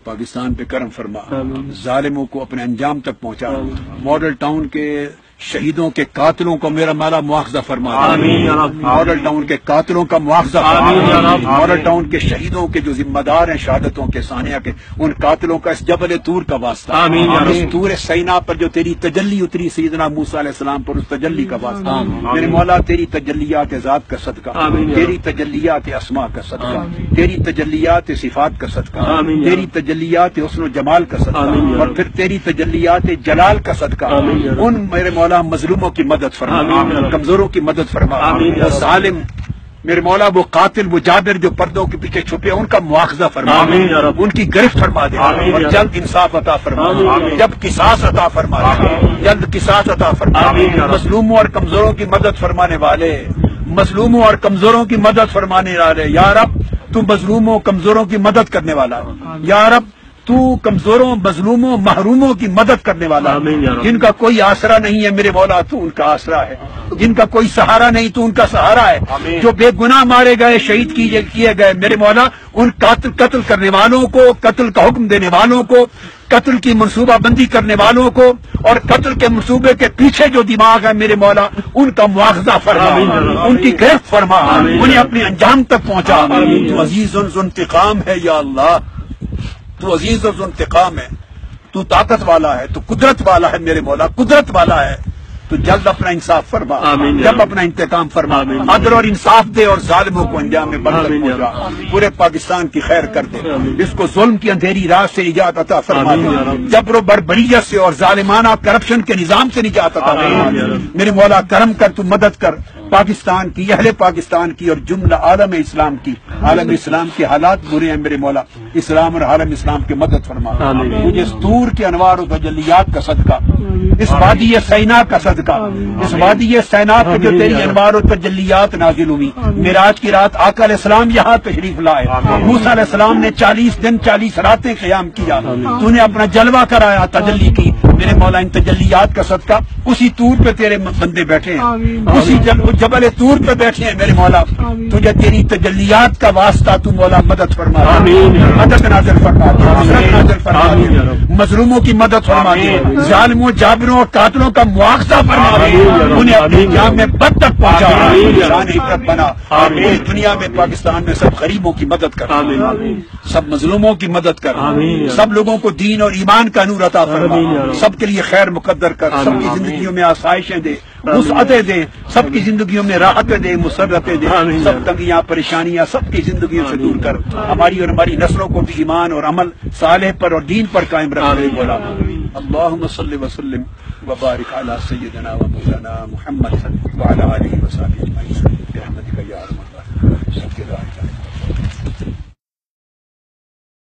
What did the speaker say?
پاکستان پہ کرم فرما، ظالموں کو اپنے انجام تک پہنچا، ماڈل ٹاؤن کے شہیدوں کے قاتلوں کو میرا مولا مواخذہ فرما، ماڈل ٹاؤن کے قاتلوں کا مواخذہ فرما، ماڈل ٹاؤن کے شہیدوں کے جو ذمہ دار ہیں شہادتوں کے ثانیہ کے، ان قاتلوں کا اس جبل طور کا واسطہ، اس طور سینا پر جو تیری تجلی اتری سیدنا موسیٰ علیہ السلام پر، اس تجلی کا واسطہ میرے مولا، تیری تجلیات ذات کا صدقہ، تیری تجلیات اسماء کا صدقہ، تیری تجلیات صفات کا صدقہ، تیری تجلیات حسن و جمال کا صدقہ، اور پھر تیری تجلیات جلال کا صدقہ، ان میرے مولا مظلوموں کی مدد فرما، کمزوروں کی مدد فرما، وہ ظالم میرے مولا، وہ قاتل، وہ جابر جو پردوں کے پیچھے چھپے، ان کا مواخذہ فرما، ان کی گرفت فرما دے، اور جلد انصاف عطا فرما، جب قصاص عطا فرما دے، جلد قصاص عطا فرما، مظلوموں اور کمزوروں کی مدد فرمانے والے، مظلوموں اور کمزوروں کی مدد فرمانے والے، یا رب تو مظلوموں کمزوروں کی مدد کرنے والا، یا رب تو کمزوروں مظلوموں محروموں کی مدد کرنے والا، جن کا کوئی آسرا نہیں ہے میرے مولا تو ان کا آسرا ہے، جن کا کوئی سہارا نہیں تو ان کا سہارا ہے، جو بے گناہ مارے گئے شہید کیے گئے میرے مولا، ان قتل کرنے والوں کو، قتل کا حکم دینے والوں کو، قتل کی منصوبہ بندی کرنے والوں کو، اور قتل کے منصوبے کے پیچھے جو دماغ ہے میرے مولا، ان کا مواخذہ فرما، ان کی گرفت فرما، انہیں اپنے انجام تک پہنچا، تو عزیز ذو انتقام ہے یا اللہ، تو عزیز و ذو انتقام ہے، تو طاقت والا ہے، تو قدرت والا ہے میرے مولا، قدرت والا ہے، تو جلد اپنا انصاف فرما، جب اپنا انتقام فرما، عدل اور انصاف دے، اور ظالموں کو انجام میں برتر پہنچا، پورے پاکستان کی خیر کر دے، اس کو ظلم کی اندھیری رات سے نجات عطا فرما دے، جبر و بربریت سے اور ظالمانہ کرپشن کے نظام سے نجات عطا فرما دے، میرے مولا کرم کر، تو مدد کر پاکستان کی، اہل پاکستان کی، اور جملہ عالم اسلام کی، عالم اسلام کے حالات برے ہیں میرے مولا، اسلام اور عالم اسلام کی مدد فرما، مجھے اس طور کے انوار و تجلیات کا صدقہ، اس وادی سینا کا صدقہ، اس وادی سینا پہ جو تیری انوار و تجلیات نازل ہوئی، معراج کی رات آقا علیہ السلام یہاں تشریف لائے، موسیٰ علیہ السلام نے 40 دن 40 راتیں قیام کیا، تو نے اپنا جلوہ کرایا، تجلی کی، میرے مولا ان تجلیات کا صدقہ، اسی طور پہ تیرے بندے بیٹھے ہیں، اسی جبل طور پہ بیٹھے ہیں میرے مولا، تجھے تیری تجلیات کا واسطہ تو مولا مدد فرما، مدد نازل فرما دے، نصرت نازل فرما دے، مظلوموں کی مدد فرما دے، ظالموں جابروں اور قاتلوں کا مواخذہ فرما دے، انہیں اپنی جان میں بد تک پہنچا، شان عبرت بنا، پوری دنیا میں پاکستان میں سب غریبوں کی مدد کر، سب مظلوموں کی مدد کر، سب لوگوں کو دین اور ایمان کا نور عطا فرما، سب کے لیے خیر مقدر کر، سب کی زندگیوں میں آسائشیں دے، وسعتیں دے، سب کی زندگیوں میں راحتیں دے، مسرتیں دے، سب تنگیاں پریشانیاں سب کی زندگیوں سے دور کر، ہماری اور ہماری نسلوں کو بھی ایمان اور عمل صالح پر اور دین پر قائم رکھنے بولا، اللہم صلی وسلم وبارک علی سیدنا و مولانا محمد وعلی آلہ